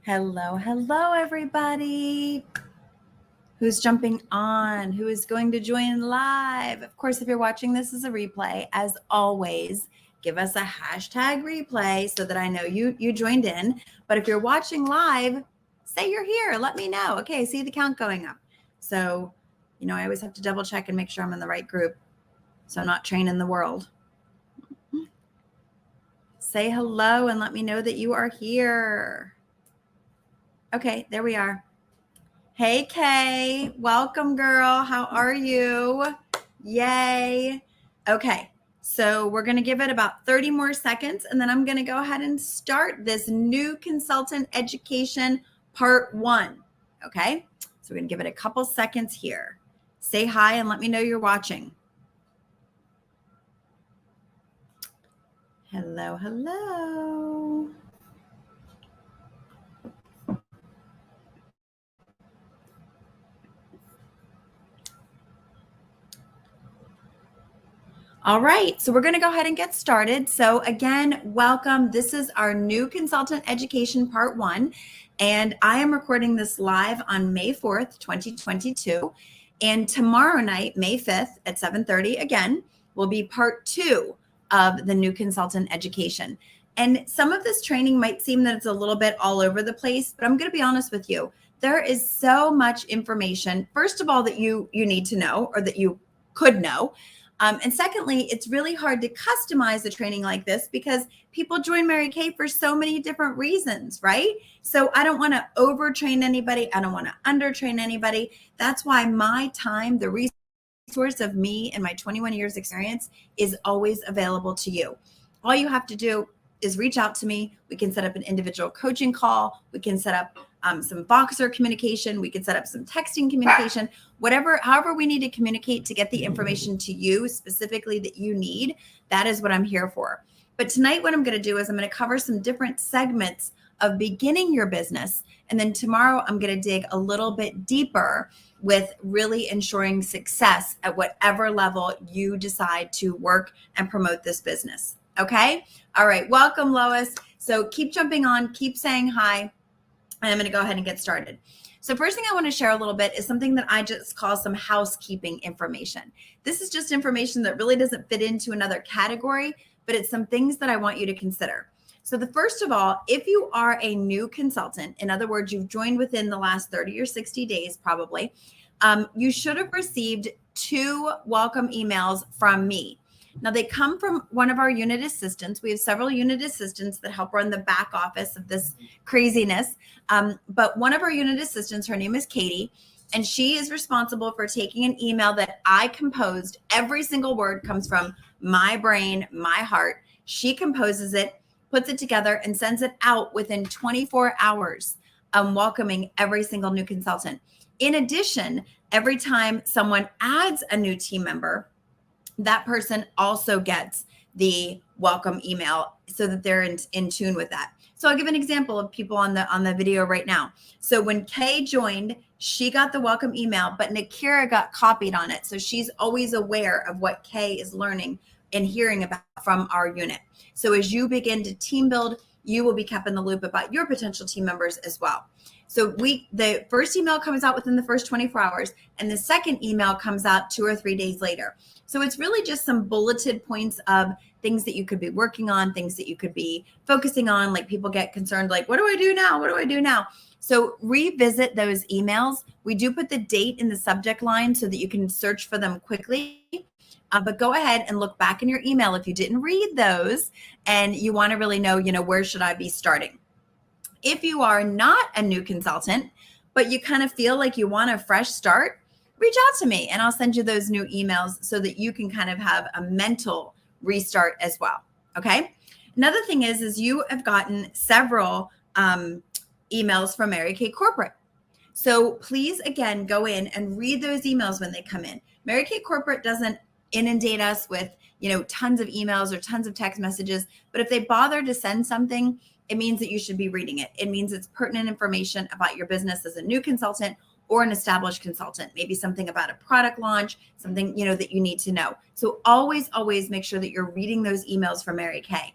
Hello, hello, everybody. Who's jumping on? Who is going to join live? Of course, if you're watching this as a replay, as always, give us a hashtag replay so that I know you joined in. But if you're watching live, say you're here. Let me know. Okay, I see the count going up. So, I always have to double check and make sure I'm in the right group so I'm not training the world. Say hello and let me know that you are here. Okay, there we are. Hey, Kay. Welcome, girl. How are you? Yay. Okay, so we're going to give it about 30 more seconds, and then I'm going to go ahead and start this new consultant education part 1. Okay, so we're going to give it a couple seconds here. Say hi and let me know you're watching. Hello, hello. All right, so we're going to go ahead and get started. So again, welcome. This is our new consultant education part 1, and I am recording this live on May 4th, 2022. And tomorrow night, May 5th at 7:30, again, will be part 2 of the new consultant education. And some of this training might seem that it's a little bit all over the place, but I'm going to be honest with you. There is so much information, first of all, that you need to know, or that you could know. And secondly, it's really hard to customize a training like this because people join Mary Kay for so many different reasons, right? So I don't want to overtrain anybody. I don't want to undertrain anybody. That's why my time, the resource of me and my 21 years experience, is always available to you. All you have to do is reach out to me. We can set up an individual coaching call. We can set up some Voxer communication. We can set up some texting communication, however we need to communicate to get the information to you specifically that you need. That is what I'm here for. But tonight, what I'm going to do is I'm going to cover some different segments of beginning your business. And then tomorrow, I'm going to dig a little bit deeper with really ensuring success at whatever level you decide to work and promote this business. Okay? All right. Welcome, Lois. So keep jumping on, keep saying hi. And I'm going to go ahead and get started. So first thing I want to share a little bit is something that I just call some housekeeping information. This is just information that really doesn't fit into another category, but it's some things that I want you to consider. So the first of all, if you are a new consultant, in other words, you've joined within the last 30 or 60 days probably, you should have received 2 welcome emails from me. Now, they come from one of our unit assistants. We have several unit assistants that help run the back office of this craziness. But one of our unit assistants, her name is Katie, and she is responsible for taking an email that I composed. Every single word comes from my brain, my heart. She composes it, puts it together, and sends it out within 24 hours, welcoming every single new consultant. In addition, every time someone adds a new team member, that person also gets the welcome email so that they're in tune with that. So I'll give an example of people on the video right now. So when Kay joined, she got the welcome email, but Nakira got copied on it. So she's always aware of what Kay is learning and hearing about from our unit. So as you begin to team build, you will be kept in the loop about your potential team members as well. So the first email comes out within the first 24 hours, and the second email comes out 2 or 3 days later. So it's really just some bulleted points of things that you could be working on, things that you could be focusing on. Like people get concerned, like, what do I do now? What do I do now? So revisit those emails. We do put the date in the subject line so that you can search for them quickly. But go ahead and look back in your email if you didn't read those and you want to really know, where should I be starting? If you are not a new consultant, but you kind of feel like you want a fresh start, reach out to me and I'll send you those new emails so that you can kind of have a mental restart as well. Okay. Another thing is you have gotten several emails from Mary Kay Corporate. So please, again, go in and read those emails when they come in. Mary Kay Corporate doesn't inundate us with, tons of emails or tons of text messages. But if they bother to send something, it means that you should be reading it. It means it's pertinent information about your business as a new consultant or an established consultant, maybe something about a product launch, something, that you need to know. So always make sure that you're reading those emails from Mary Kay.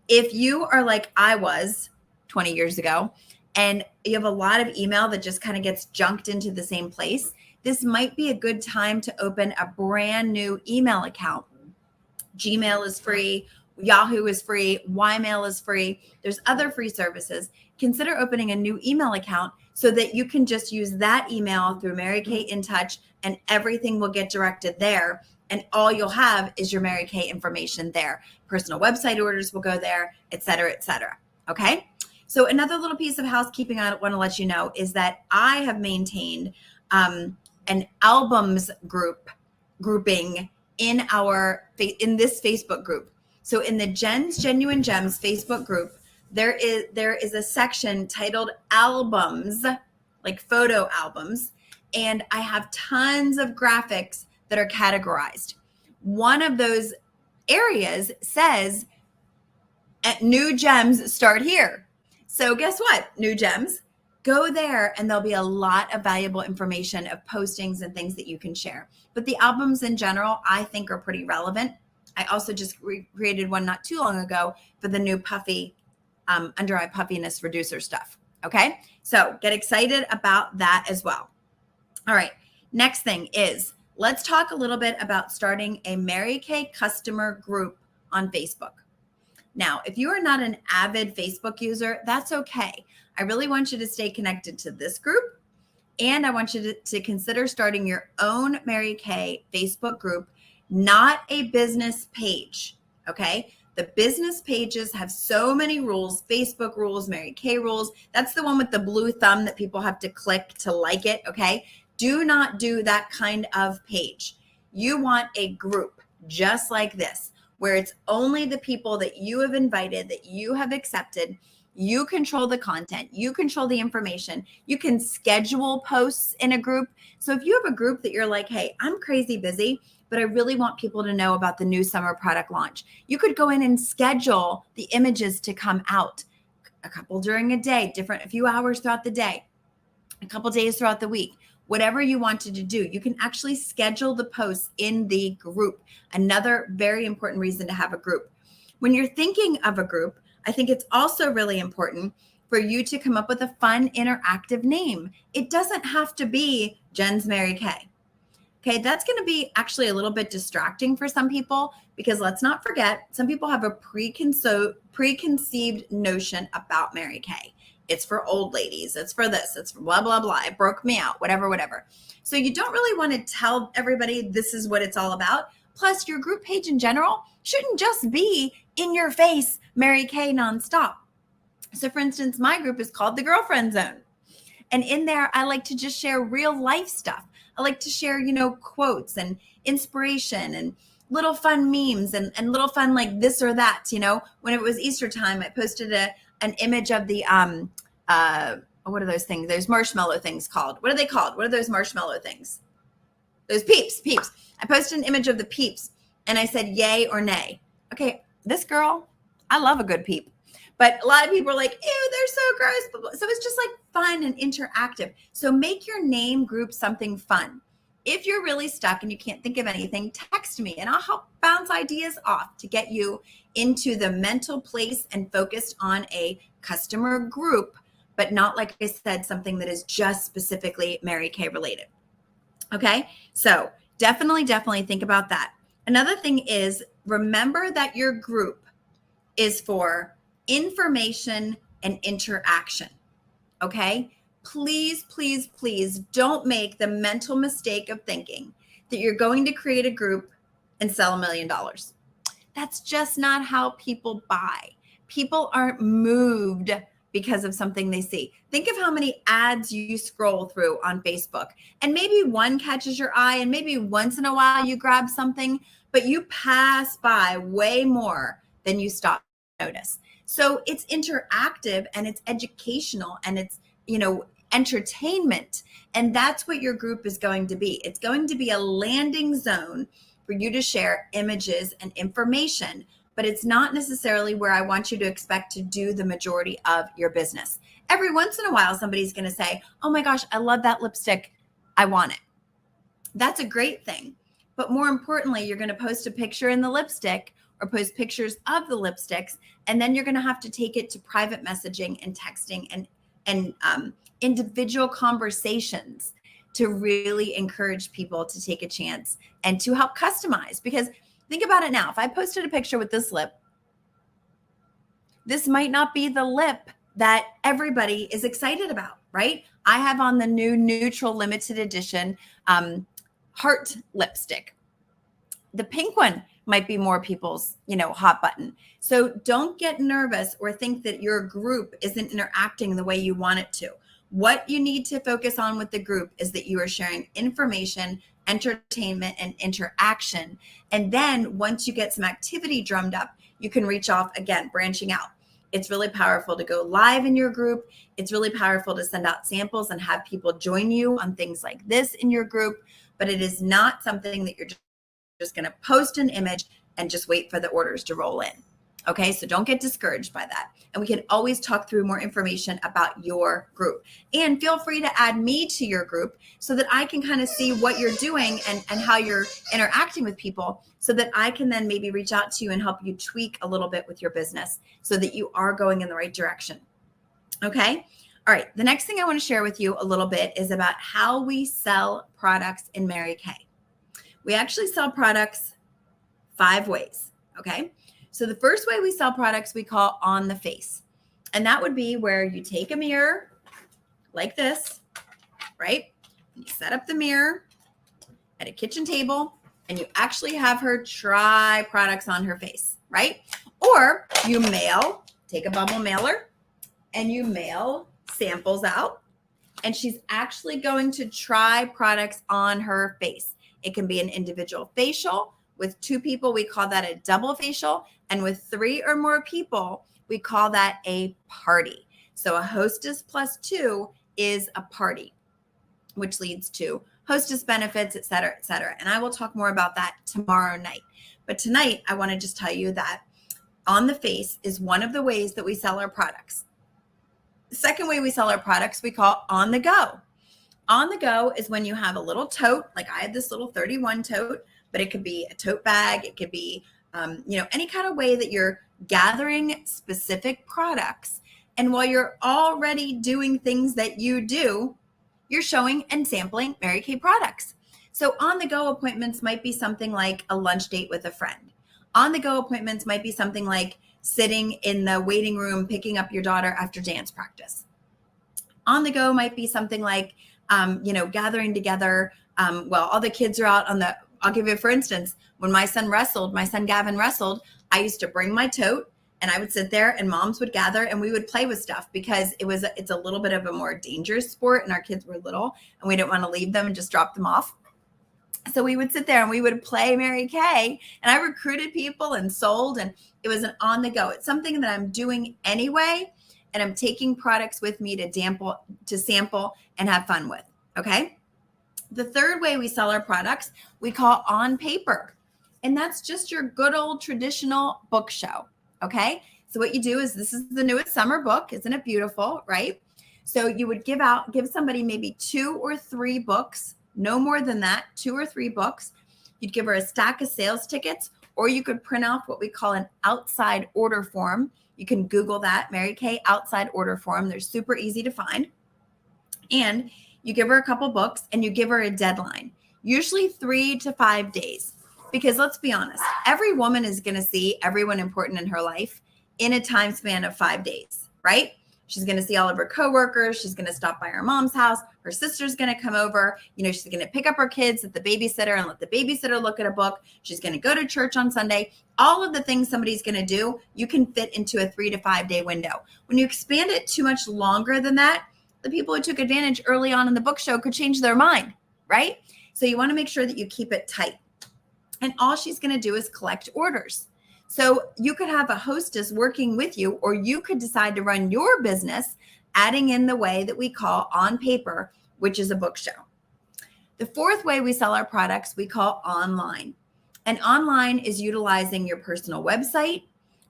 If you are like I was 20 years ago and you have a lot of email that just kind of gets junked into the same place, this might be a good time to open a brand new email account. Gmail is free. Yahoo is free. Ymail is free. There's other free services. Consider opening a new email account so that you can just use that email through Mary Kay In Touch, and everything will get directed there. And all you'll have is your Mary Kay information there. Personal website orders will go there, et cetera, et cetera. Okay. So another little piece of housekeeping I want to let you know is that I have maintained an albums grouping in this Facebook group. So in the Jen's Genuine Gems Facebook group, there is a section titled albums, like photo albums, and I have tons of graphics that are categorized. One of those areas says new gems start here. So guess what? New gems, go there and there'll be a lot of valuable information of postings and things that you can share. But the albums in general, I think, are pretty relevant. I also just created one not too long ago for the new puffy, under eye puffiness reducer stuff. Okay. So get excited about that as well. All right. Next thing is, let's talk a little bit about starting a Mary Kay customer group on Facebook. Now, if you are not an avid Facebook user, that's okay. I really want you to stay connected to this group, and I want you to consider starting your own Mary Kay Facebook group, not a business page, okay? The business pages have so many rules, Facebook rules, Mary Kay rules. That's the one with the blue thumb that people have to click to like it, okay? Do not do that kind of page. You want a group just like this, where it's only the people that you have invited, that you have accepted. You control the content. You control the information. You can schedule posts in a group. So if you have a group that you're like, hey, I'm crazy busy, but I really want people to know about the new summer product launch, you could go in and schedule the images to come out a couple during a day, a few hours throughout the day, a couple days throughout the week. Whatever you wanted to do, you can actually schedule the posts in the group. Another very important reason to have a group. When you're thinking of a group, I think it's also really important for you to come up with a fun, interactive name. It doesn't have to be Jen's Mary Kay. Okay, that's going to be actually a little bit distracting for some people, because let's not forget, some people have a preconceived notion about Mary Kay. It's for old ladies. It's for this. It's for blah, blah, blah. It broke me out, whatever. So you don't really want to tell everybody this is what it's all about. Plus, your group page in general shouldn't just be in your face, Mary Kay nonstop. So for instance, my group is called the Girlfriend Zone. And in there, I like to just share real life stuff. I like to share, quotes and inspiration and little fun memes and little fun like this or that. When it was Easter time, I posted an image of the, what are those things? Those marshmallow things called. What are they called? What are those marshmallow things? Those peeps. I posted an image of the peeps and I said, yay or nay. Okay, this girl, I love a good peep. But a lot of people are like, ew, they're so gross. So it's just like fun and interactive. So make your name group something fun. If you're really stuck and you can't think of anything, text me and I'll help bounce ideas off to get you into the mental place and focused on a customer group, but not, like I said, something that is just specifically Mary Kay related. Okay, so definitely think about that. Another thing is, remember that your group is for information and interaction. Okay, please don't make the mental mistake of thinking that you're going to create a group and sell $1 million. That's just not how people buy. People aren't moved because of something they see. Think of how many ads you scroll through on Facebook, and maybe one catches your eye and maybe once in a while you grab something, but you pass by way more than you stop to notice. So it's interactive and it's educational and it's, entertainment. And that's what your group is going to be. It's going to be a landing zone for you to share images and information, but it's not necessarily where I want you to expect to do the majority of your business. Every once in a while, somebody's going to say, oh my gosh, I love that lipstick. I want it. That's a great thing. But more importantly, you're going to post a picture in the lipstick or post pictures of the lipsticks, and then you're going to have to take it to private messaging and texting and and individual conversations to really encourage people to take a chance and to help customize. Because think about it now. If I posted a picture with this lip, this might not be the lip that everybody is excited about, right? I have on the new neutral limited edition heart lipstick. The pink one might be more people's, hot button. So don't get nervous or think that your group isn't interacting the way you want it to. What you need to focus on with the group is that you are sharing information, entertainment, and interaction. And then once you get some activity drummed up, you can reach off again, branching out. It's really powerful to go live in your group. It's really powerful to send out samples and have people join you on things like this in your group. But it is not something that you're just going to post an image and just wait for the orders to roll in. Okay, so don't get discouraged by that. And we can always talk through more information about your group. And feel free to add me to your group so that I can kind of see what you're doing and how you're interacting with people, so that I can then maybe reach out to you and help you tweak a little bit with your business so that you are going in the right direction. Okay, all right. The next thing I want to share with you a little bit is about how we sell products in Mary Kay. We actually sell products 5 ways, okay? So the first way we sell products we call on the face. And that would be where you take a mirror like this, right? You set up the mirror at a kitchen table and you actually have her try products on her face, right? Or you take a bubble mailer and you mail samples out, and she's actually going to try products on her face. It can be an individual facial. With 2 people, we call that a double facial. And with 3 or more people, we call that a party. So a hostess plus 2 is a party, which leads to hostess benefits, et cetera, et cetera. And I will talk more about that tomorrow night. But tonight, I want to just tell you that on the face is one of the ways that we sell our products. The second way we sell our products, we call on the go. On the go is when you have a little tote, like I have this little 31 tote, but it could be a tote bag. It could be, any kind of way that you're gathering specific products. And while you're already doing things that you do, you're showing and sampling Mary Kay products. So on the go appointments might be something like a lunch date with a friend. On the go appointments might be something like sitting in the waiting room, picking up your daughter after dance practice. On the go might be something like, gathering together. All the kids are out I'll give you, for instance, when my son Gavin wrestled, I used to bring my tote and I would sit there and moms would gather and we would play with stuff, because it's a little bit of a more dangerous sport and our kids were little and we didn't want to leave them and just drop them off. So we would sit there and we would play Mary Kay, and I recruited people and sold, and it was an on the go. It's something that I'm doing anyway, and I'm taking products with me to sample and have fun with. Okay. The third way we sell our products, we call on paper. And that's just your good old traditional book show. Okay. So what you do is, this is the newest summer book. Isn't it beautiful? Right. So you would give somebody maybe 2 or 3 books, no more than that, 2 or 3 books. You'd give her a stack of sales tickets, or you could print off what we call an outside order form. You can Google that, Mary Kay outside order form. They're super easy to find. And you give her a couple books and you give her a deadline, usually 3 to 5 days. Because let's be honest, every woman is going to see everyone important in her life in a time span of 5 days, right? She's going to see all of her coworkers. She's going to stop by her mom's house. Her sister's going to come over. She's going to pick up her kids at the babysitter and let the babysitter look at a book. She's going to go to church on Sunday. All of the things somebody's going to do, you can fit into a 3 to 5 day window. When you expand it too much longer than that, the people who took advantage early on in the book show could change their mind, right? So you want to make sure that you keep it tight. And all she's going to do is collect orders. So you could have a hostess working with you, or you could decide to run your business, adding in the way that we call on paper, which is a book show. The fourth way we sell our products, we call online. And online is utilizing your personal website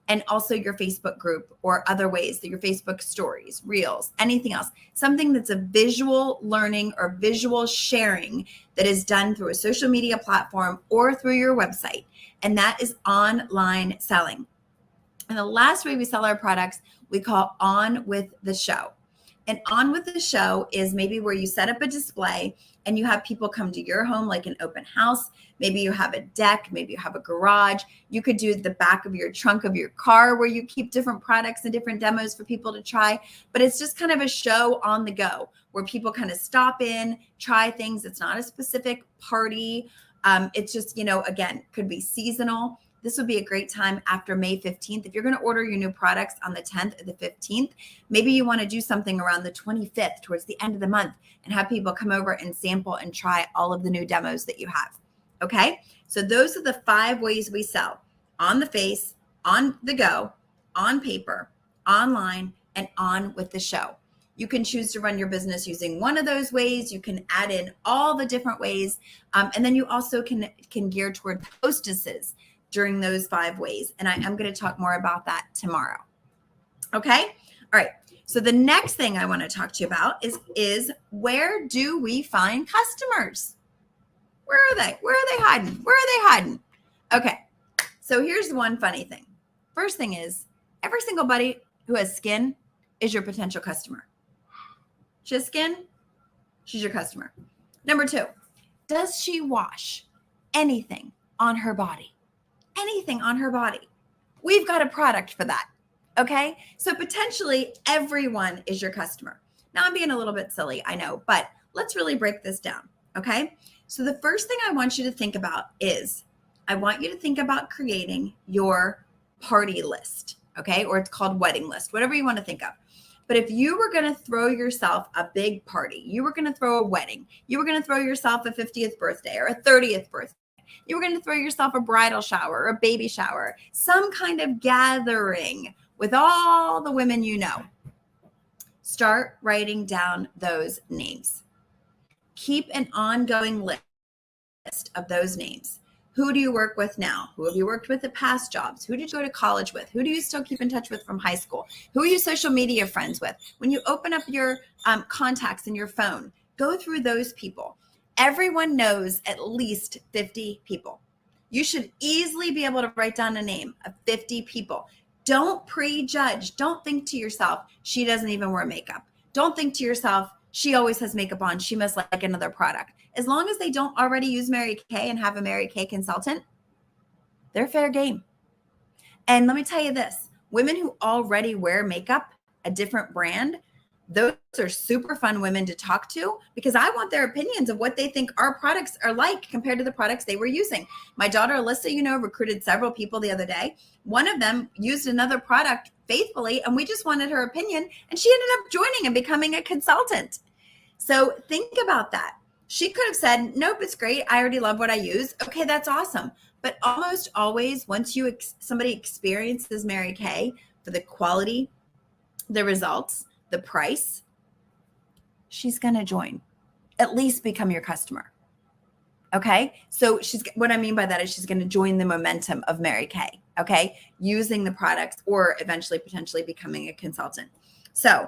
and also your Facebook group, or other ways that your Facebook stories, reels, anything else, something that's a visual learning or visual sharing that is done through a social media platform or through your website. And that is online selling. And the last way we sell our products, we call on with the show. And on with the show is maybe where you set up a display and you have people come to your home, like an open house. Maybe you have a deck, maybe you have a garage. You could do the back of your trunk of your car where you keep different products and different demos for people to try. But it's just kind of a show on the go where people kind of stop in, try things. It's not a specific party. It's just, again, could be seasonal. This would be a great time after May 15th. If you're going to order your new products on the 10th or the 15th, maybe you want to do something around the 25th towards the end of the month and have people come over and sample and try all of the new demos that you have. Okay. So those are the 5 ways we sell: on the face, on the go, on paper, online, and on with the show. You can choose to run your business using one of those ways. You can add in all the different ways. And then you also can gear toward hostesses during those 5 ways. And I am going to talk more about that tomorrow. Okay. All right. So the next thing I want to talk to you about is where do we find customers? Where are they? Where are they hiding? Where are they hiding? Okay. So here's one funny thing. First thing is every single buddy who has skin is your potential customer. She has skin, she's your customer. Number 2, does she wash anything on her body? Anything on her body? We've got a product for that. Okay. So potentially everyone is your customer. Now I'm being a little bit silly, I know, but let's really break this down. Okay. So the first thing I want you to think about is I want you to think about creating your party list. Okay. Or it's called wedding list, whatever you want to think of. But if you were going to throw yourself a big party, you were going to throw a wedding, you were going to throw yourself a 50th birthday or a 30th birthday, you were going to throw yourself a bridal shower or a baby shower, some kind of gathering with all the women you know, start writing down those names. Keep an ongoing list of those names. Who do you work with now? Who have you worked with at past jobs? Who did you go to college with? Who do you still keep in touch with from high school? Who are you social media friends with? When you open up your contacts in your phone, go through those people. Everyone knows at least 50 people. You should easily be able to write down a name of 50 people. Don't prejudge. Don't think to yourself, she doesn't even wear makeup. Don't think to yourself, she always has makeup on. She must like another product. As long as they don't already use Mary Kay and have a Mary Kay consultant, they're fair game. And let me tell you this, women who already wear makeup, a different brand, those are super fun women to talk to because I want their opinions of what they think our products are like compared to the products they were using. My daughter, Alyssa, recruited several people the other day. One of them used another product faithfully, and we just wanted her opinion, and she ended up joining and becoming a consultant. So think about that. She could have said, nope, it's great. I already love what I use. Okay, that's awesome. But almost always, once somebody experiences Mary Kay for the quality, the results, the price, she's going to join, at least become your customer. Okay. So what I mean by that is she's going to join the momentum of Mary Kay. Okay. Using the products or eventually potentially becoming a consultant. So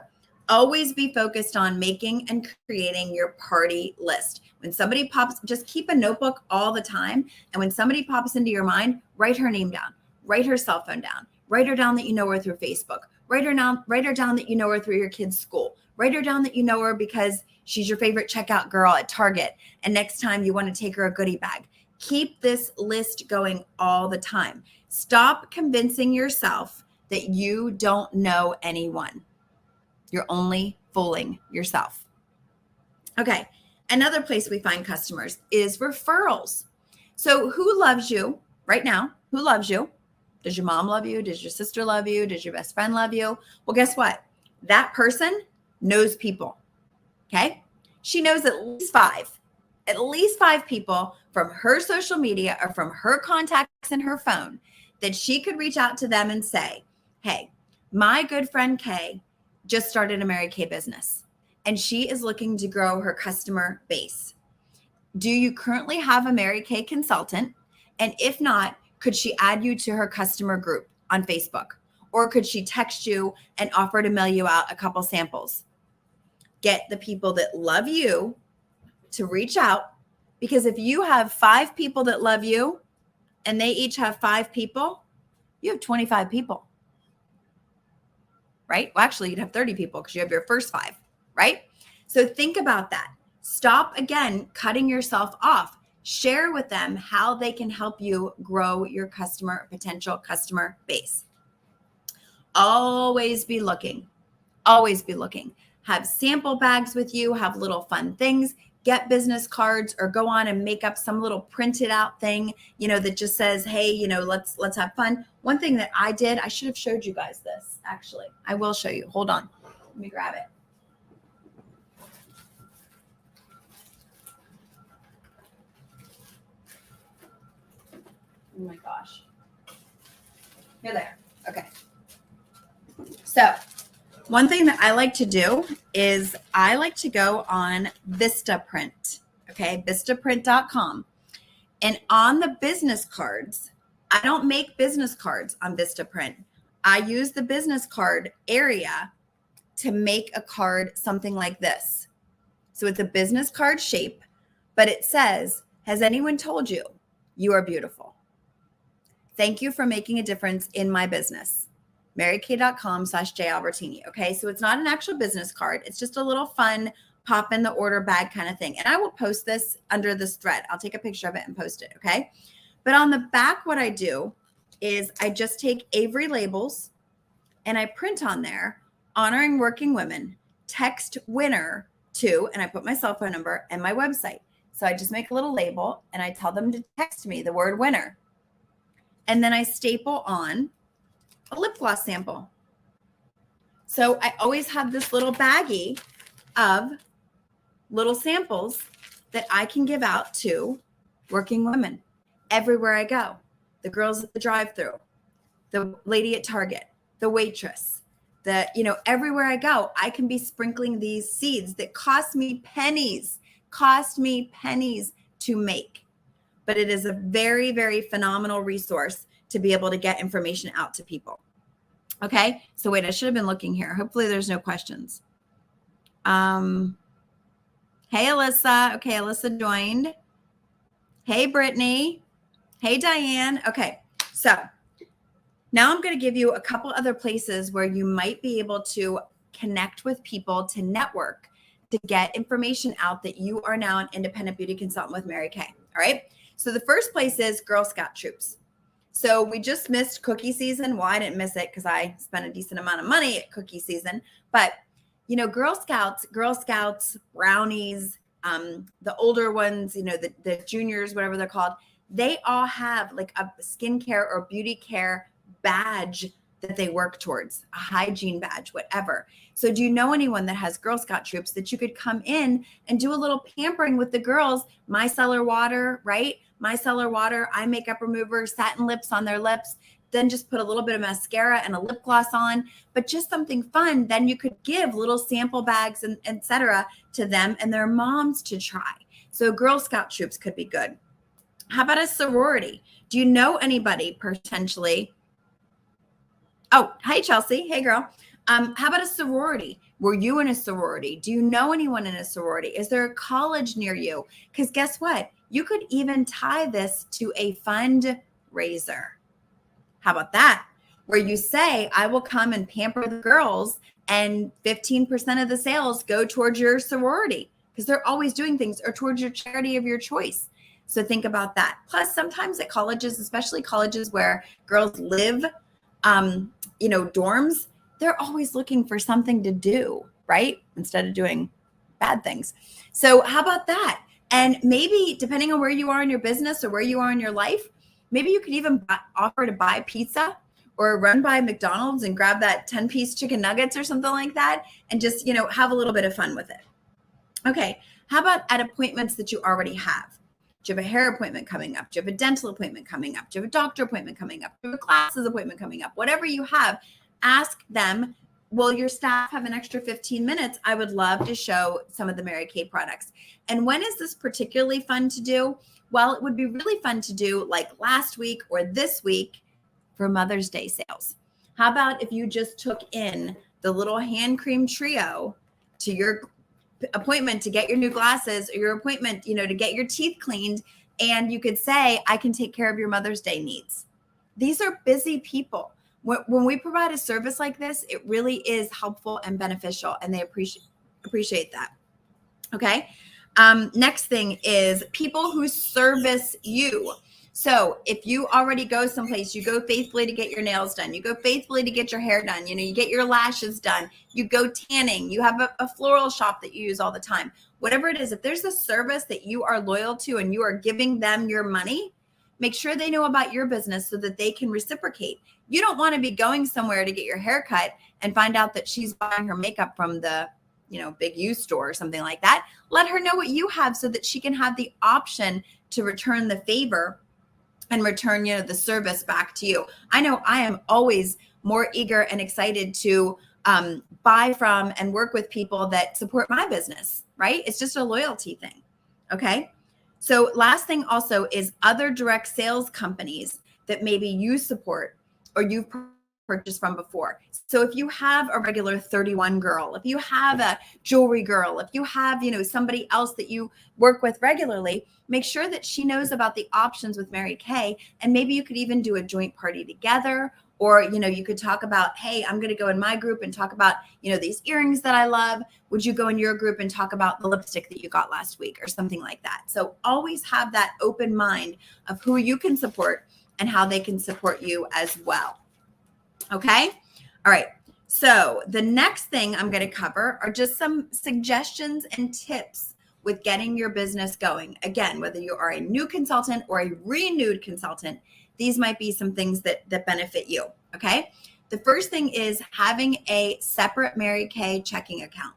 always be focused on making and creating your party list. When somebody pops, just keep a notebook all the time. And when somebody pops into your mind, write her name down, write her cell phone down, write her down that you know her through Facebook. Write her down that you know her through your kid's school. Write her down that you know her because she's your favorite checkout girl at Target. And next time you want to take her a goodie bag. Keep this list going all the time. Stop convincing yourself that you don't know anyone. You're only fooling yourself. Okay. Another place we find customers is referrals. So who loves you right now? Who loves you? Does your mom love you? Does your sister love you? Does your best friend love you? Well, guess what? That person knows people. Okay. She knows at least five people from her social media or from her contacts in her phone that she could reach out to them and say, hey, my good friend Kay just started a Mary Kay business and she is looking to grow her customer base. Do you currently have a Mary Kay consultant? And if not, could she add you to her customer group on Facebook? Or could she text you and offer to mail you out a couple samples? Get the people that love you to reach out, because if you have 5 people that love you and they each have 5 people, you have 25 people, right? Well, actually, you'd have 30 people because you have your first 5. right? So think about that. Stop again cutting yourself off. Share with them how they can help you grow your potential customer base. Always be looking. Always be looking. Have sample bags with you, have little fun things, get business cards, or go on and make up some little printed out thing, that just says, hey, let's have fun. One thing that I did, I should have showed you guys this, actually. I will show you. Hold on. Let me grab it. Oh my gosh. You're there. Okay. So one thing that I like to do is I like to go on Vistaprint, okay, vistaprint.com. And on the business cards, I don't make business cards on Vistaprint. I use the business card area to make a card something like this. So it's a business card shape, but it says, has anyone told you you are beautiful? Thank you for making a difference in my business. marykay.com/jalbertini. Okay. So it's not an actual business card. It's just a little fun pop in the order bag kind of thing. And I will post this under this thread. I'll take a picture of it and post it. Okay. But on the back, what I do is I just take Avery labels and I print on there, honoring working women, text winner to, and I put my cell phone number and my website. So I just make a little label and I tell them to text me the word winner. And then I staple on a lip gloss sample. So I always have this little baggie of little samples that I can give out to working women everywhere I go. The girls at the drive-thru, the lady at Target, the waitress, everywhere I go, I can be sprinkling these seeds that cost me pennies to make. But it is a very, very phenomenal resource to be able to get information out to people. Okay. So wait, I should have been looking here. Hopefully there's no questions. Hey, Alyssa. Okay. Alyssa joined. Hey, Brittany. Hey, Diane. Okay. So now I'm going to give you a couple other places where you might be able to connect with people, to network, to get information out that you are now an independent beauty consultant with Mary Kay. All right. So the first place is Girl Scout troops. So we just missed cookie season. Well, I didn't miss it because I spent a decent amount of money at cookie season. But, Girl Scouts, brownies, the older ones, the juniors, whatever they're called, they all have like a skincare or beauty care badge that they work towards, a hygiene badge, whatever. So do you know anyone that has Girl Scout troops that you could come in and do a little pampering with the girls? Micellar water, right? Micellar water, eye makeup remover, satin lips on their lips, then just put a little bit of mascara and a lip gloss on, but just something fun. Then you could give little sample bags and et cetera to them and their moms to try. So Girl Scout troops could be good. How about a sorority? Do you know anybody potentially? Oh, hi, Chelsea. Hey, girl. How about a sorority? Were you in a sorority? Do you know anyone in a sorority? Is there a college near you? Because guess what? You could even tie this to a fundraiser. How about that? Where you say, I will come and pamper the girls and 15% of the sales go towards your sorority because they're always doing things, or towards your charity of your choice. So think about that. Plus, sometimes at colleges, especially colleges where girls live, dorms, they're always looking for something to do, right? Instead of doing bad things. So how about that? And maybe depending on where you are in your business or where you are in your life, maybe you could even offer to buy pizza or run by McDonald's and grab that 10-piece chicken nuggets or something like that and just, have a little bit of fun with it. Okay. How about at appointments that you already have? Do you have a hair appointment coming up? Do you have a dental appointment coming up? Do you have a doctor appointment coming up? Do you have a classes appointment coming up? Whatever you have, ask them, will your staff have an extra 15 minutes? I would love to show some of the Mary Kay products. And when is this particularly fun to do? Well, it would be really fun to do like last week or this week for Mother's Day sales. How about if you just took in the little hand cream trio to your appointment to get your new glasses, or your appointment, to get your teeth cleaned, and you could say, I can take care of your Mother's Day needs. These are busy people. When we provide a service like this, it really is helpful and beneficial, and they appreciate Appreciate that. Okay. Next thing is people who service you. So if you already go someplace, you go faithfully to get your nails done, you go faithfully to get your hair done, you get your lashes done, you go tanning, you have a floral shop that you use all the time, whatever it is, if there's a service that you are loyal to and you are giving them your money, make sure they know about your business so that they can reciprocate. You don't want to be going somewhere to get your hair cut and find out that she's buying her makeup from the big U store or something like that. Let her know what you have so that she can have the option to return the favor and return, the service back to you. I know I am always more eager and excited to buy from and work with people that support my business, right? It's just a loyalty thing. Okay. So last thing also is other direct sales companies that maybe you support or you've purchased from before. So if you have a regular 31 girl, if you have a jewelry girl, if you have, somebody else that you work with regularly, make sure that she knows about the options with Mary Kay. And maybe you could even do a joint party together. Or, you could talk about, hey, I'm going to go in my group and talk about, these earrings that I love. Would you go in your group and talk about the lipstick that you got last week or something like that? So always have that open mind of who you can support and how they can support you as well. Okay. All right. So the next thing I'm going to cover are just some suggestions and tips with getting your business going. Again, whether you are a new consultant or a renewed consultant, these might be some things that benefit you. Okay. The first thing is having a separate Mary Kay checking account.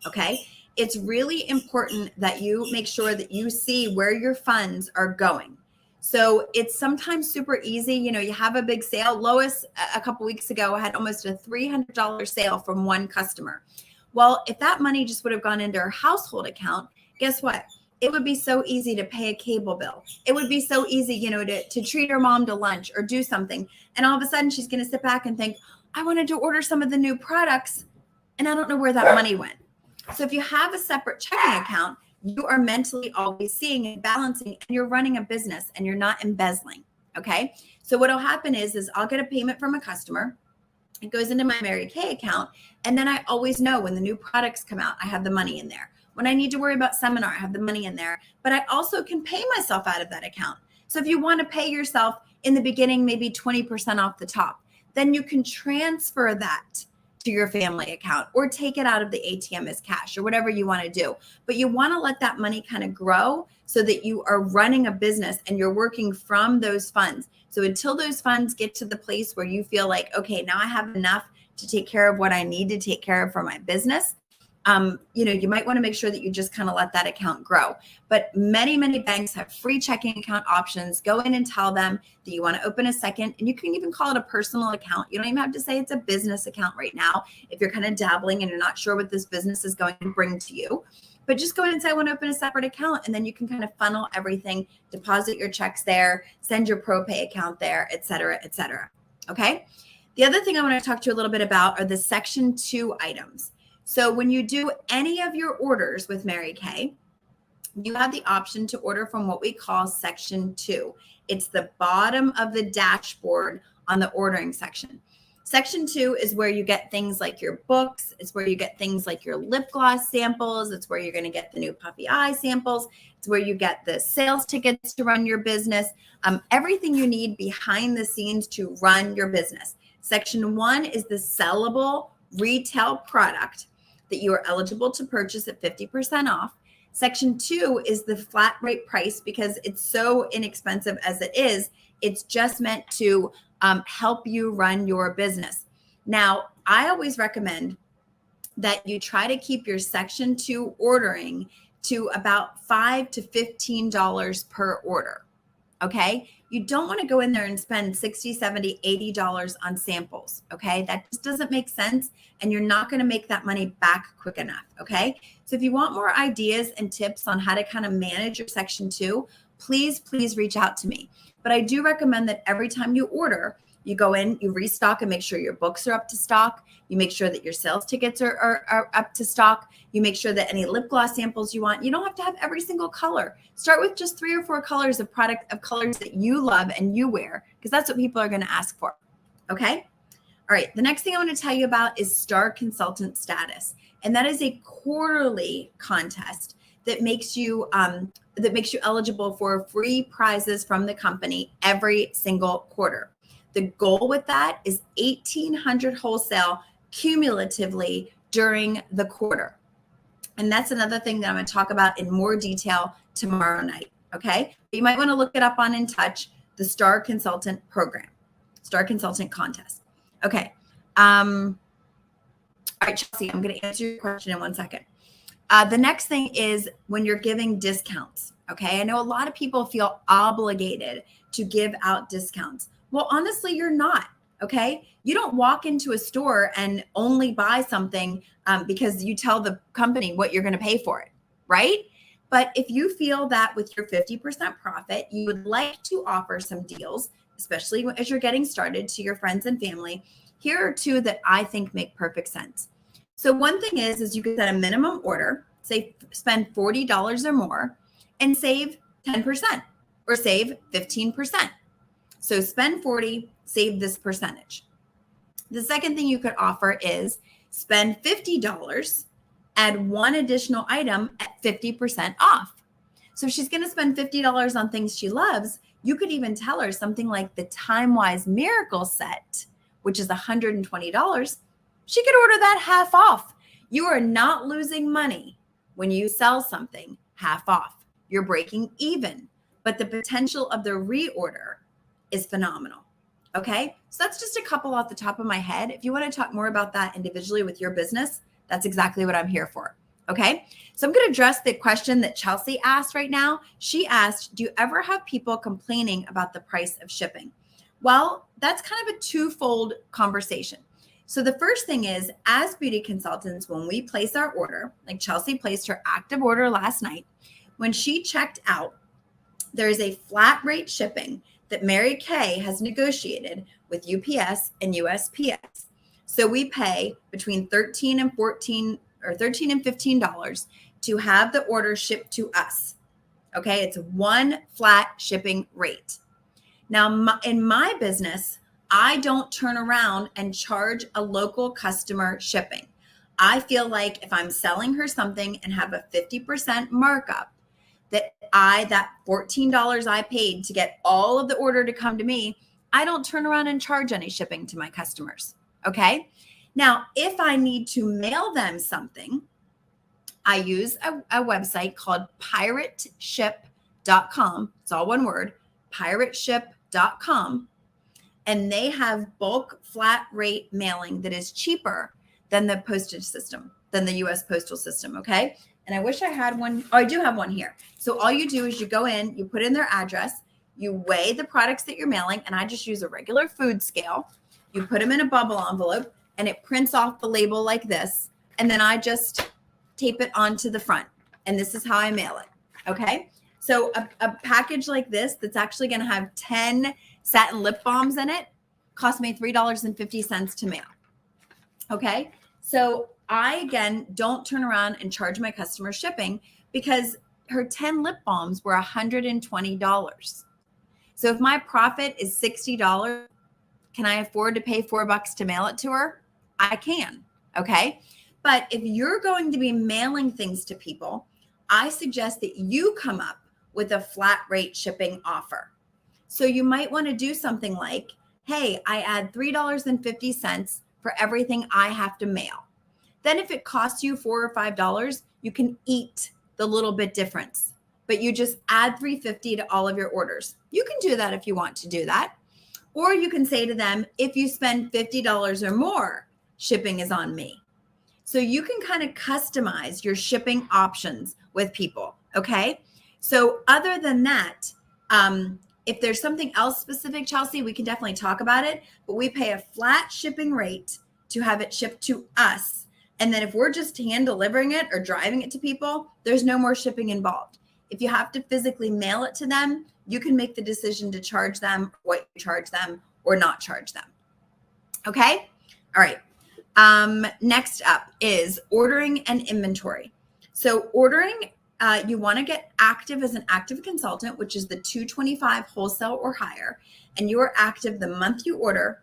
Okay. It's really important that you make sure that you see where your funds are going. So it's sometimes super easy. You have a big sale. Lois, a couple weeks ago, had almost a $300 sale from one customer. Well, if that money just would have gone into her household account, guess what? It would be so easy to pay a cable bill. It would be so easy, to treat her mom to lunch or do something. And all of a sudden she's going to sit back and think, I wanted to order some of the new products and I don't know where that money went. So if you have a separate checking account, you are mentally always seeing and balancing, and you're running a business and you're not embezzling. Okay. So what'll happen is I'll get a payment from a customer. It goes into my Mary Kay account. And then I always know when the new products come out, I have the money in there. When I need to worry about seminar, I have the money in there, but I also can pay myself out of that account. So if you want to pay yourself in the beginning, maybe 20% off the top, then you can transfer that to your family account or take it out of the ATM as cash or whatever you want to do. But you want to let that money kind of grow so that you are running a business and you're working from those funds. So until those funds get to the place where you feel like, okay, now I have enough to take care of what I need to take care of for my business, you might want to make sure that you just kind of let that account grow. But many, many banks have free checking account options. Go in and tell them that you want to open a second, and you can even call it a personal account. You don't even have to say it's a business account right now if you're kind of dabbling and you're not sure what this business is going to bring to you. But just go in and say, I want to open a separate account, and then you can kind of funnel everything, deposit your checks there, send your ProPay account there, et cetera, et cetera. Okay. The other thing I want to talk to you a little bit about are the Section 2 items. So when you do any of your orders with Mary Kay, you have the option to order from what we call Section 2. It's the bottom of the dashboard on the ordering section. Section 2 is where you get things like your books. It's where you get things like your lip gloss samples. It's where you're going to get the new puppy eye samples. It's where you get the sales tickets to run your business. Everything you need behind the scenes to run your business. Section 1 is the sellable retail product that you are eligible to purchase at 50% off. Section 2 is the flat rate price because it's so inexpensive as it is. It's just meant to help you run your business. Now, I always recommend that you try to keep your Section 2 ordering to about $5 to $15 per order. Okay. You don't want to go in there and spend $60, $70, $80 on samples. Okay. That just doesn't make sense. And you're not going to make that money back quick enough. Okay. So if you want more ideas and tips on how to kind of manage your Section 2, please reach out to me. But I do recommend that every time you order, you go in, you restock and make sure your books are up to stock. You make sure that your sales tickets are up to stock. You make sure that any lip gloss samples you want, you don't have to have every single color. Start with just 3 or 4 colors of product of colors that you love and you wear, because that's what people are going to ask for. Okay. All right, the next thing I want to tell you about is Star Consultant Status, and that is a quarterly contest that makes you eligible for free prizes from the company every single quarter. The goal with that is 1,800 wholesale cumulatively during the quarter. And that's another thing that I'm going to talk about in more detail tomorrow night. Okay. But you might want to look it up on In Touch, the Star Consultant program, Star Consultant contest. Okay. All right, Chelsea, I'm going to answer your question in 1 second. The next thing is when you're giving discounts. Okay. I know a lot of people feel obligated to give out discounts. Well, honestly, you're not. Okay. You don't walk into a store and only buy something because you tell the company what you're going to pay for it. Right. But if you feel that with your 50% profit, you would like to offer some deals, especially as you're getting started, to your friends and family, here are two that I think make perfect sense. So one thing is you can set a minimum order, say spend $40 or more and save 10% or save 15%. So spend 40, save this percentage. The second thing you could offer is spend $50, add one additional item at 50% off. So if she's going to spend $50 on things she loves, you could even tell her something like the Time-Wise Miracle Set, which is $120. She could order that half off. You are not losing money when you sell something half off. You're breaking even, but the potential of the reorder is phenomenal. Okay. So that's just a couple off the top of my head. If you want to talk more about that individually with your business, that's exactly what I'm here for. Okay. So I'm going to address the question that Chelsea asked right now. She asked, do you ever have people complaining about the price of shipping? Well, that's kind of a twofold conversation. So the first thing is, as beauty consultants, when we place our order, like Chelsea placed her active order last night, when she checked out, there is a flat rate shipping that Mary Kay has negotiated with UPS and USPS. So we pay between $13 and $15 to have the order shipped to us. Okay, it's one flat shipping rate. Now, in my business, I don't turn around and charge a local customer shipping. I feel like if I'm selling her something and have a 50% markup, that $14 I paid to get all of the order to come to me, I don't turn around and charge any shipping to my customers. Okay. Now, if I need to mail them something, I use a website called pirateship.com. It's all one word, pirateship.com. And they have bulk flat rate mailing that is cheaper than the postage system, than the US postal system. Okay. And I wish I had one. Oh, I do have one here. So all you do is you go in, you put in their address, you weigh the products that you're mailing. And I just use a regular food scale. You put them in a bubble envelope and it prints off the label like this. And then I just tape it onto the front. And this is how I mail it. Okay. So a package like this, that's actually going to have 10 satin lip balms in it, cost me $3.50 to mail. Okay. So I, again, don't turn around and charge my customer shipping because her 10 lip balms were $120. So if my profit is $60, can I afford to pay $4 to mail it to her? I can. Okay. But if you're going to be mailing things to people, I suggest that you come up with a flat rate shipping offer. So you might want to do something like, hey, I add $3.50 for everything I have to mail. Then if it costs you $4 or $5, you can eat the little bit difference, but you just add $3.50 to all of your orders. You can do that if you want to do that. Or you can say to them, if you spend $50 or more, shipping is on me. So you can kind of customize your shipping options with people. Okay. So other than that, if there's something else specific, Chelsea, we can definitely talk about it, but we pay a flat shipping rate to have it shipped to us. And then if we're just hand delivering it or driving it to people, there's no more shipping involved. If you have to physically mail it to them, you can make the decision to charge them, what you charge them, or not charge them. Okay. All right. Next up is ordering and inventory. So ordering, you want to get active as an active consultant, which is the $225 wholesale or higher. And you are active the month you order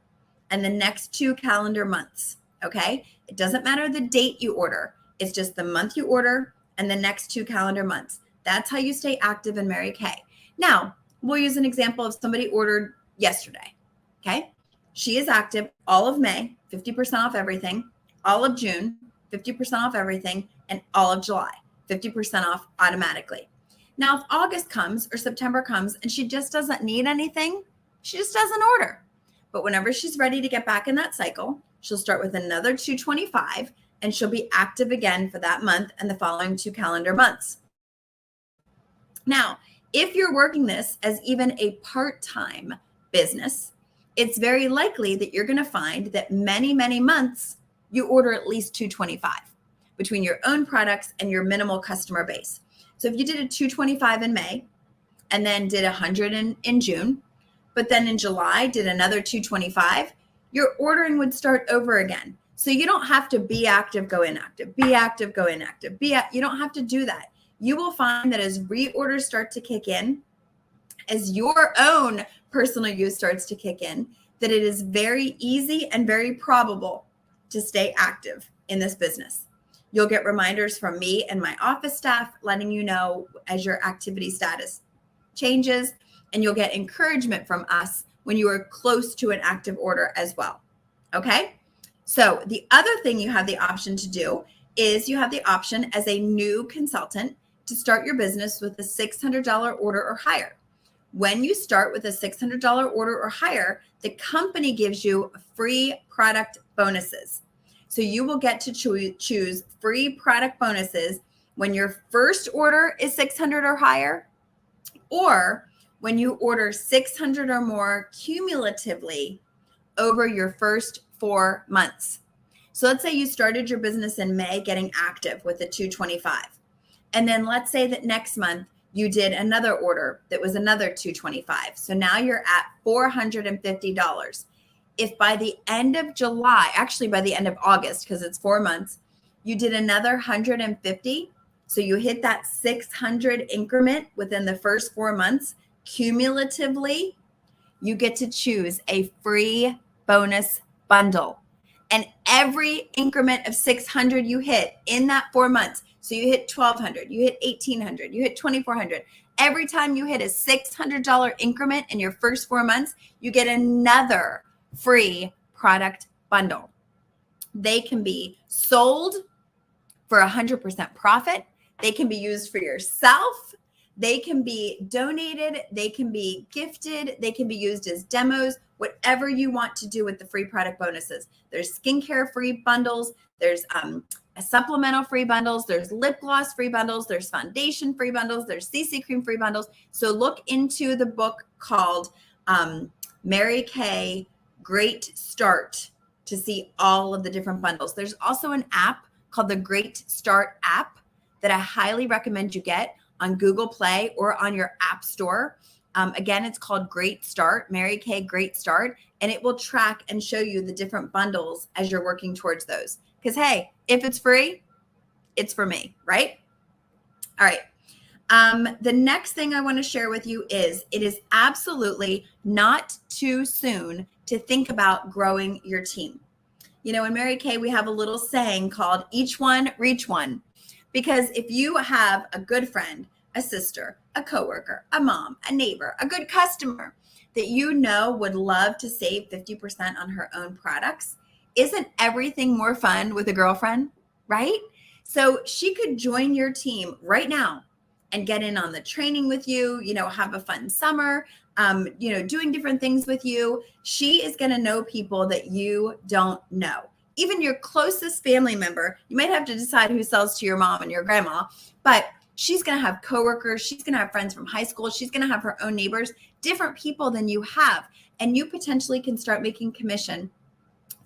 and the next 2 calendar months. Okay. It doesn't matter the date you order. It's just the month you order and the next 2 calendar months. That's how you stay active in Mary Kay. Now, we'll use an example of somebody ordered yesterday. Okay. She is active all of May, 50% off everything, all of June, 50% off everything, and all of July, 50% off automatically. Now, if August comes or September comes and she just doesn't need anything, she just doesn't order. But whenever she's ready to get back in that cycle, she'll start with another 225 and she'll be active again for that month and the following 2 calendar months. Now, if you're working this as even a part-time business, it's very likely that you're going to find that many, many months you order at least 225 between your own products and your minimal customer base. So if you did a 225 in May and then did 100 in June, but then in July did another 225, your ordering would start over again. So you don't have to be active, go inactive, be active, go inactive, you don't have to do that. You will find that as reorders start to kick in, as your own personal use starts to kick in, that it is very easy and very probable to stay active in this business. You'll get reminders from me and my office staff letting you know as your activity status changes, and you'll get encouragement from us when you are close to an active order as well. Okay? So the other thing you have the option to do is you have the option as a new consultant to start your business with a $600 order or higher. When you start with a $600 order or higher, the company gives you free product bonuses. So you will get to choose free product bonuses when your first order is 600 or higher, or when you order 600 or more cumulatively over your first 4 months. So let's say you started your business in May getting active with a 225. And then let's say that next month you did another order that was another 225. So now you're at $450. If by the end of July, actually by the end of August, because it's 4 months, you did another 150. So you hit that 600 increment within the first 4 months, cumulatively, you get to choose a free bonus bundle. And every increment of 600 you hit in that 4 months, so you hit 1,200, you hit 1,800, you hit 2,400. Every time you hit a $600 increment in your first 4 months, you get another free product bundle. They can be sold for 100% profit. They can be used for yourself. They can be donated. They can be gifted. They can be used as demos, whatever you want to do with the free product bonuses. There's skincare free bundles. There's supplemental free bundles. There's lip gloss free bundles. There's foundation free bundles. There's CC cream free bundles. So look into the book called Mary Kay Great Start to see all of the different bundles. There's also an app called the Great Start app that I highly recommend you get on Google Play or on your app store. Again, it's called Great Start, Mary Kay Great Start, and it will track and show you the different bundles as you're working towards those. Because, hey, if it's free, it's for me, right? All right. The next thing I want to share with you is it is absolutely not too soon to think about growing your team. You know, in Mary Kay, we have a little saying called each one, reach one. Because if you have a good friend, a sister, a coworker, a mom, a neighbor, a good customer that you know would love to save 50% on her own products, isn't everything more fun with a girlfriend, right? So she could join your team right now and get in on the training with you, you know, have a fun summer, doing different things with you. She is going to know people that you don't know. Even your closest family member, you might have to decide who sells to your mom and your grandma, but she's going to have coworkers. She's going to have friends from high school. She's going to have her own neighbors, different people than you have. And you potentially can start making commission,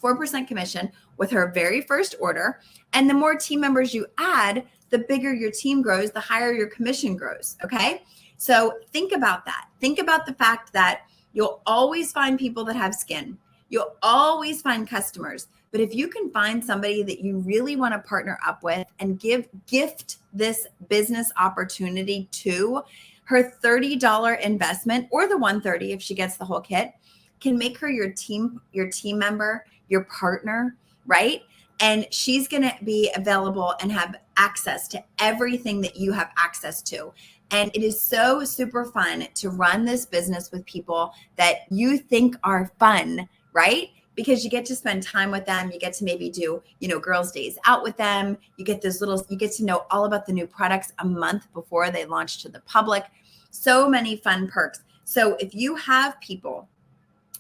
4% commission with her very first order. And the more team members you add, the bigger your team grows, the higher your commission grows. Okay. So think about that. Think about the fact that you'll always find people that have skin. You'll always find customers. But if you can find somebody that you really want to partner up with and gift this business opportunity to, her $30 investment or the $130 if she gets the whole kit, can make her your team member, your partner, right? And she's going to be available and have access to everything that you have access to. And it is so super fun to run this business with people that you think are fun, right? Because you get to spend time with them. You get to maybe do, girls' days out with them. You get you get to know all about the new products a month before they launch to the public. So many fun perks. So if you have people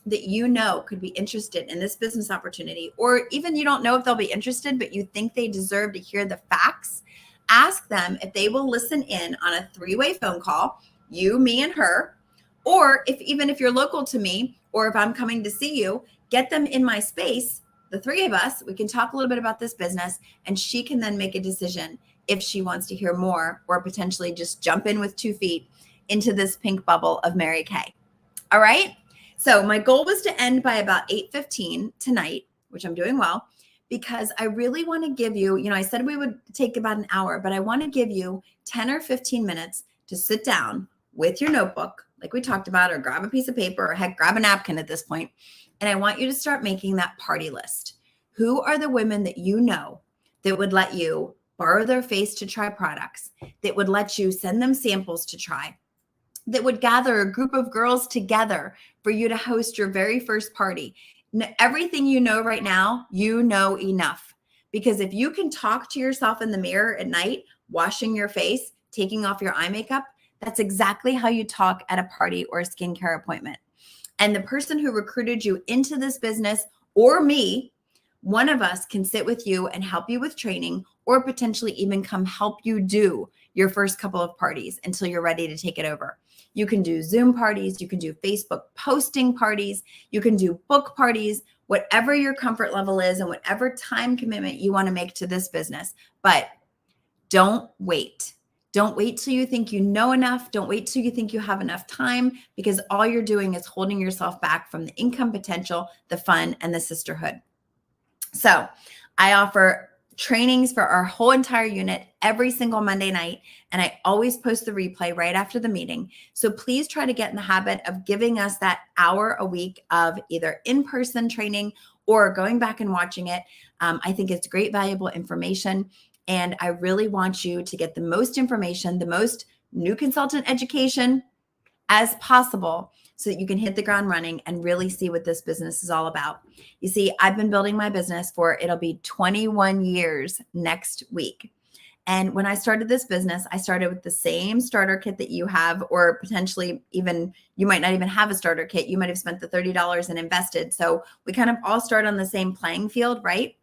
that you know could be interested in this business opportunity, or even you don't know if they'll be interested, but you think they deserve to hear the facts, ask them if they will listen in on a 3-way phone call, you, me, and her. Or even if you're local to me, or if I'm coming to see you, get them in my space, the 3 of us, we can talk a little bit about this business, and she can then make a decision if she wants to hear more, or potentially just jump in with 2 feet into this pink bubble of Mary Kay. All right. So my goal was to end by about 8:15 tonight, which I'm doing well, because I really want to give you, I said we would take about an hour, but I want to give you 10 or 15 minutes to sit down with your notebook, like we talked about, or grab a piece of paper, or heck, grab a napkin at this point. And I want you to start making that party list. Who are the women that you know that would let you borrow their face to try products, that would let you send them samples to try, that would gather a group of girls together for you to host your very first party? Everything you know right now, you know enough. Because if you can talk to yourself in the mirror at night, washing your face, taking off your eye makeup, that's exactly how you talk at a party or a skincare appointment. And the person who recruited you into this business, or me, one of us can sit with you and help you with training, or potentially even come help you do your first couple of parties until you're ready to take it over. You can do Zoom parties, you can do Facebook posting parties, you can do book parties, whatever your comfort level is and whatever time commitment you want to make to this business. But don't wait. Don't wait till you think you know enough. Don't wait till you think you have enough time, because all you're doing is holding yourself back from the income potential, the fun, and the sisterhood. So I offer trainings for our whole entire unit every single Monday night, and I always post the replay right after the meeting. So please try to get in the habit of giving us that hour a week of either in-person training or going back and watching it. I think it's great, valuable information, and I really want you to get the most information, the most new consultant education as possible, so that you can hit the ground running and really see what this business is all about. You see, I've been building my business it'll be 21 years next week. And when I started this business, I started with the same starter kit that you have, or potentially even, you might not even have a starter kit. You might have spent the $30 and invested. So we kind of all start on the same playing field, right?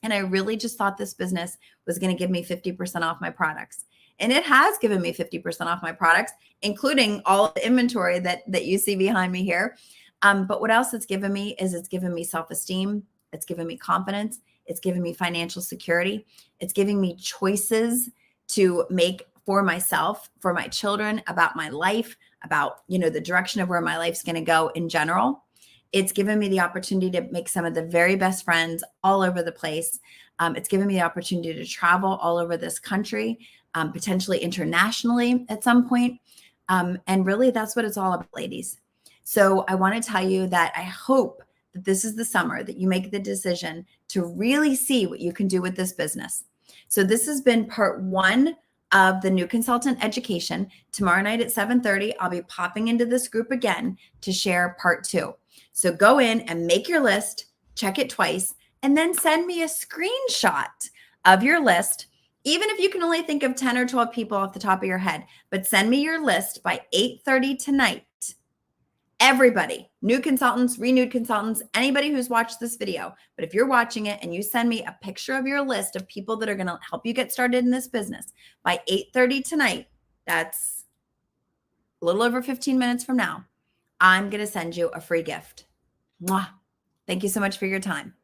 And I really just thought this business was going to give me 50% off my products. And it has given me 50% off my products, including all of the inventory that you see behind me here. But what else it's given me is it's given me self-esteem. It's given me confidence. It's given me financial security. It's giving me choices to make for myself, for my children, about my life, about, the direction of where my life's going to go in general. It's given me the opportunity to make some of the very best friends all over the place. It's given me the opportunity to travel all over this country, potentially internationally at some point. And really, that's what it's all about, ladies. So I want to tell you that I hope that this is the summer that you make the decision to really see what you can do with this business. So this has been part 1 of the New Consultant Education. Tomorrow night at 7:30, I'll be popping into this group again to share part 2. So go in and make your list, check it twice, and then send me a screenshot of your list, even if you can only think of 10 or 12 people off the top of your head. But send me your list by 8:30 tonight. Everybody, new consultants, renewed consultants, anybody who's watched this video. But if you're watching it and you send me a picture of your list of people that are going to help you get started in this business by 8:30 tonight, that's a little over 15 minutes from now, I'm going to send you a free gift. Mwah. Thank you so much for your time.